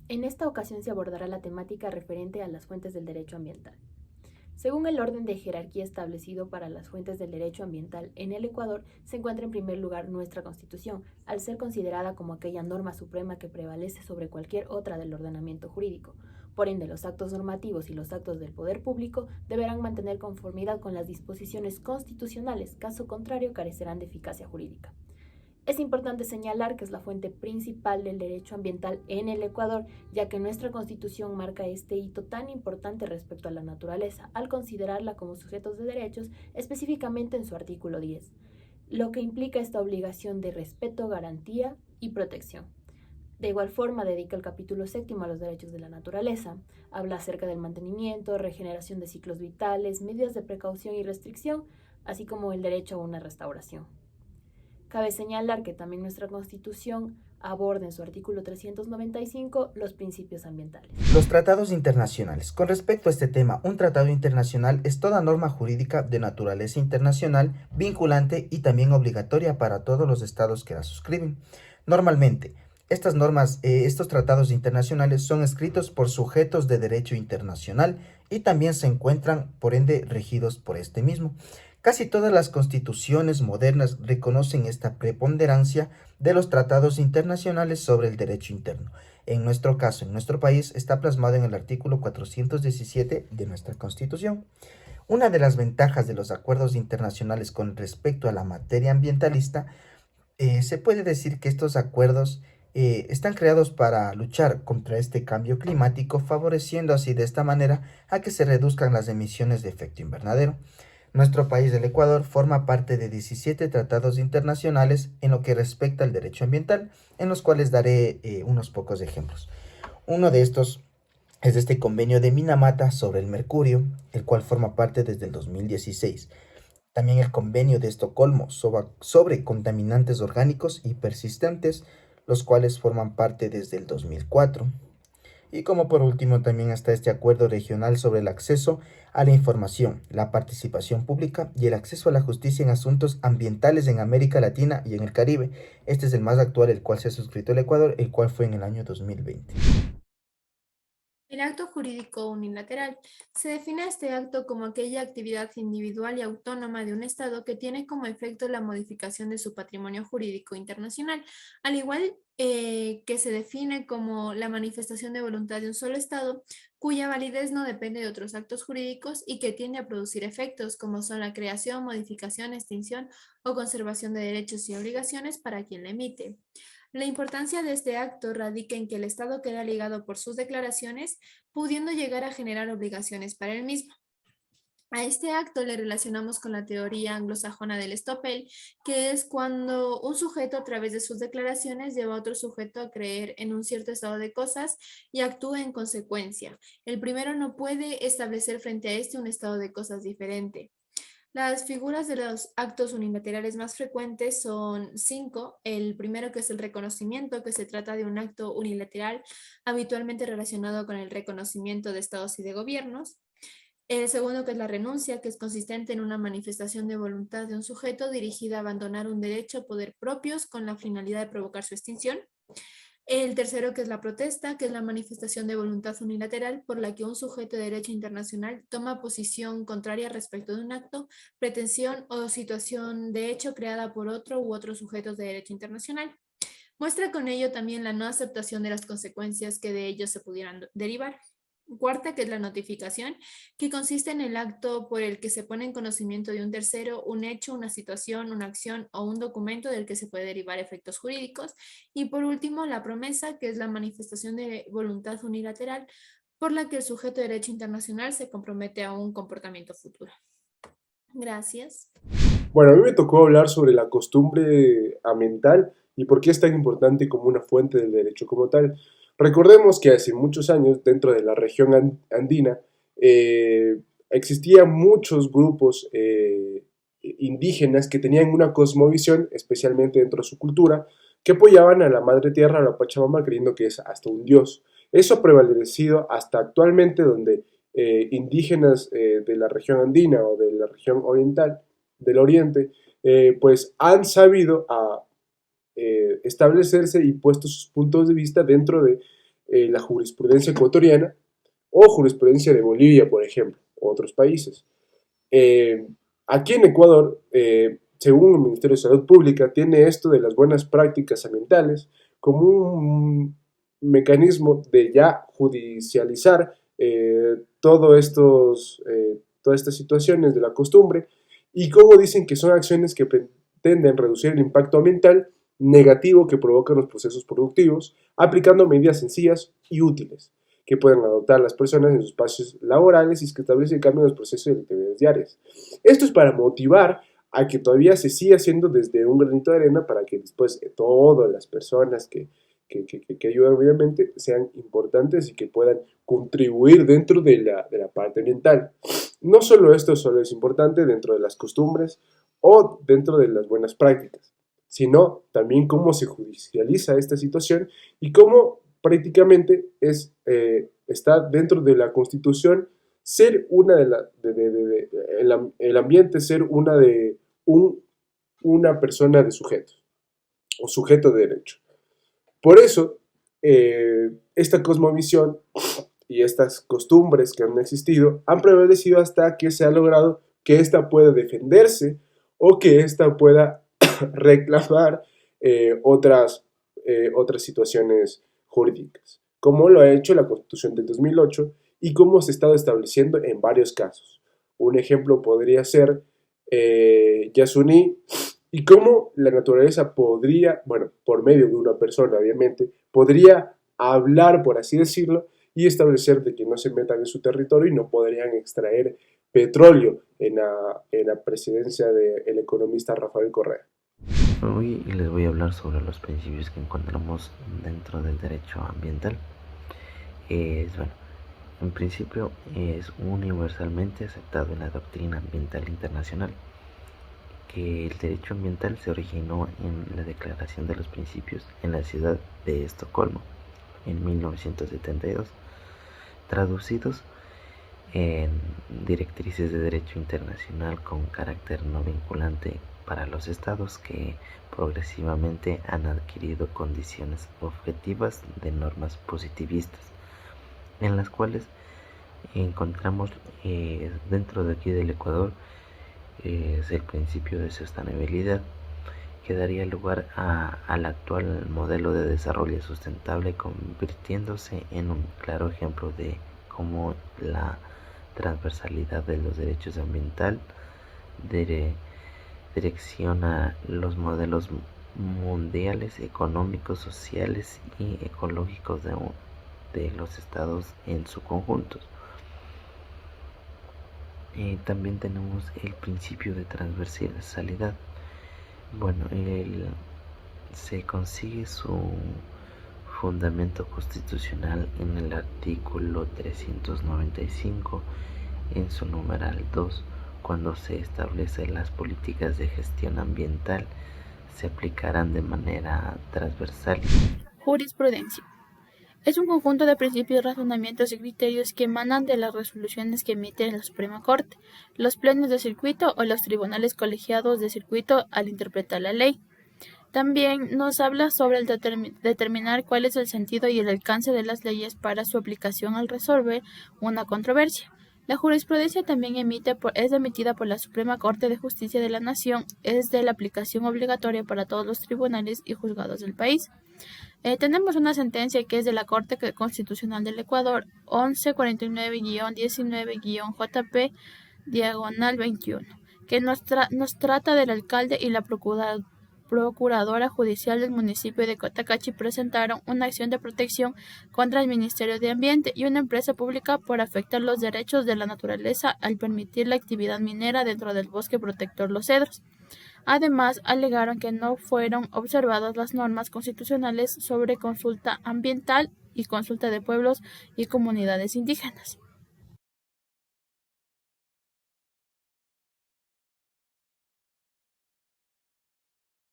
En esta ocasión se abordará la temática referente a las fuentes del derecho ambiental. Según el orden de jerarquía establecido para las fuentes del derecho ambiental en el Ecuador, se encuentra en primer lugar nuestra Constitución, al ser considerada como aquella norma suprema que prevalece sobre cualquier otra del ordenamiento jurídico. Por ende, los actos normativos y los actos del poder público deberán mantener conformidad con las disposiciones constitucionales, caso contrario carecerán de eficacia jurídica. Es importante señalar que es la fuente principal del derecho ambiental en el Ecuador, ya que nuestra Constitución marca este hito tan importante respecto a la naturaleza, al considerarla como sujetos de derechos, específicamente en su artículo 10, lo que implica esta obligación de respeto, garantía y protección. De igual forma, dedica el capítulo séptimo a los derechos de la naturaleza. Habla acerca del mantenimiento, regeneración de ciclos vitales, medidas de precaución y restricción, así como el derecho a una restauración. Cabe señalar que también nuestra Constitución aborda en su artículo 395 los principios ambientales. Los tratados internacionales. Con respecto a este tema, un tratado internacional es toda norma jurídica de naturaleza internacional, vinculante y también obligatoria para todos los estados que la suscriben. Normalmente, estas normas, estos tratados internacionales son escritos por sujetos de derecho internacional y también se encuentran, por ende, regidos por este mismo. Casi todas las constituciones modernas reconocen esta preponderancia de los tratados internacionales sobre el derecho interno. En nuestro caso, en nuestro país, está plasmado en el artículo 417 de nuestra Constitución. Una de las ventajas de los acuerdos internacionales con respecto a la materia ambientalista, se puede decir que estos acuerdos están creados para luchar contra este cambio climático, favoreciendo así de esta manera a que se reduzcan las emisiones de efecto invernadero. Nuestro país, el Ecuador, forma parte de 17 tratados internacionales en lo que respecta al derecho ambiental, en los cuales daré unos pocos ejemplos. Uno de estos es este convenio de Minamata sobre el mercurio, el cual forma parte desde el 2016. También el convenio de Estocolmo sobre contaminantes orgánicos y persistentes, los cuales forman parte desde el 2004. Y como por último también está este acuerdo regional sobre el acceso a la información, la participación pública y el acceso a la justicia en asuntos ambientales en América Latina y en el Caribe. Este es el más actual, el cual se ha suscrito el Ecuador, el cual fue en el año 2020. El acto jurídico unilateral. Se define este acto como aquella actividad individual y autónoma de un Estado que tiene como efecto la modificación de su patrimonio jurídico internacional, al igual que se define como la manifestación de voluntad de un solo Estado, cuya validez no depende de otros actos jurídicos y que tiende a producir efectos como son la creación, modificación, extinción o conservación de derechos y obligaciones para quien la emite. La importancia de este acto radica en que el Estado queda ligado por sus declaraciones, pudiendo llegar a generar obligaciones para el mismo. A este acto le relacionamos con la teoría anglosajona del estoppel, que es cuando un sujeto a través de sus declaraciones lleva a otro sujeto a creer en un cierto estado de cosas y actúa en consecuencia. El primero no puede establecer frente a este un estado de cosas diferente. Las figuras de los actos unilaterales más frecuentes son cinco. El primero, que es el reconocimiento, que se trata de un acto unilateral habitualmente relacionado con el reconocimiento de estados y de gobiernos. El segundo, que es la renuncia, que es consistente en una manifestación de voluntad de un sujeto dirigida a abandonar un derecho o poder propios con la finalidad de provocar su extinción. El tercero, que es la protesta, que es la manifestación de voluntad unilateral por la que un sujeto de derecho internacional toma posición contraria respecto de un acto, pretensión o situación de hecho creada por otro u otros sujetos de derecho internacional. Muestra con ello también la no aceptación de las consecuencias que de ello se pudieran derivar. Cuarta, que es la notificación, que consiste en el acto por el que se pone en conocimiento de un tercero un hecho, una situación, una acción o un documento del que se puede derivar efectos jurídicos. Y por último, la promesa, que es la manifestación de voluntad unilateral por la que el sujeto de derecho internacional se compromete a un comportamiento futuro. Gracias. Bueno, a mí me tocó hablar sobre la costumbre ambiental y por qué es tan importante como una fuente del derecho como tal. Recordemos que hace muchos años, dentro de la región andina, eh, existían muchos grupos indígenas que tenían una cosmovisión, especialmente dentro de su cultura, que apoyaban a la Madre Tierra, a la Pachamama, creyendo que es hasta un dios. Eso ha prevalecido hasta actualmente, donde indígenas de la región andina o de la región oriental del Oriente, pues han sabido establecerse y puesto sus puntos de vista dentro de la jurisprudencia ecuatoriana o jurisprudencia de Bolivia, por ejemplo, u otros países. Aquí en Ecuador, según el Ministerio de Salud Pública, tiene esto de las buenas prácticas ambientales como un mecanismo de ya judicializar todas estas situaciones de la costumbre y como dicen que son acciones que pretenden reducir el impacto ambiental negativo que provocan los procesos productivos, aplicando medidas sencillas y útiles que pueden adoptar las personas en sus espacios laborales y que establece el cambio en los procesos de actividades diarias. Esto es para motivar a que todavía se siga haciendo desde un granito de arena para que después todas las personas que ayudan obviamente sean importantes y que puedan contribuir dentro de la parte ambiental. No solo esto solo es importante dentro de las costumbres o dentro de las buenas prácticas, sino también cómo se judicializa esta situación y cómo prácticamente está dentro de la Constitución ser el ambiente ser una persona de sujetos o sujeto de derecho. Por eso, esta cosmovisión y estas costumbres que han existido han prevalecido hasta que se ha logrado que ésta pueda defenderse o que ésta pueda reclamar otras situaciones jurídicas, como lo ha hecho la Constitución del 2008 y como se ha estado estableciendo en varios casos. Un ejemplo podría ser Yasuní y cómo la naturaleza podría, bueno, por medio de una persona obviamente, podría hablar, por así decirlo, y establecer de que no se metan en su territorio y no podrían extraer petróleo en la presidencia del economista Rafael Correa. Hoy les voy a hablar sobre los principios que encontramos dentro del derecho ambiental. Bueno, en principio es universalmente aceptado en la doctrina ambiental internacional que el derecho ambiental se originó en la Declaración de los Principios en la ciudad de Estocolmo en 1972, traducidos en directrices de derecho internacional con carácter no vinculante para los estados que progresivamente han adquirido condiciones objetivas de normas positivistas, en las cuales encontramos dentro de aquí del Ecuador es el principio de sostenibilidad, que daría lugar al actual modelo de desarrollo sustentable, convirtiéndose en un claro ejemplo de cómo la transversalidad de los derechos ambientales direcciona los modelos mundiales, económicos, sociales y ecológicos de los estados en su conjunto. También tenemos el principio de transversalidad. Bueno, se consigue su fundamento constitucional en el artículo 395, en su numeral 2, cuando se establece las políticas de gestión ambiental se aplicarán de manera transversal. Jurisprudencia. Es un conjunto de principios, razonamientos y criterios que emanan de las resoluciones que emite la Suprema Corte, los plenos de circuito o los tribunales colegiados de circuito al interpretar la ley. También nos habla sobre el determinar cuál es el sentido y el alcance de las leyes para su aplicación al resolver una controversia. La jurisprudencia también es emitida por la Suprema Corte de Justicia de la Nación, es de la aplicación obligatoria para todos los tribunales y juzgados del país. Tenemos una sentencia que es de la Corte Constitucional del Ecuador, 1149-19-JP/21, que nos trata del alcalde y la procuradora judicial del municipio de Cotacachi presentaron una acción de protección contra el Ministerio de Ambiente y una empresa pública por afectar los derechos de la naturaleza al permitir la actividad minera dentro del bosque protector Los Cedros. Además, alegaron que no fueron observadas las normas constitucionales sobre consulta ambiental y consulta de pueblos y comunidades indígenas.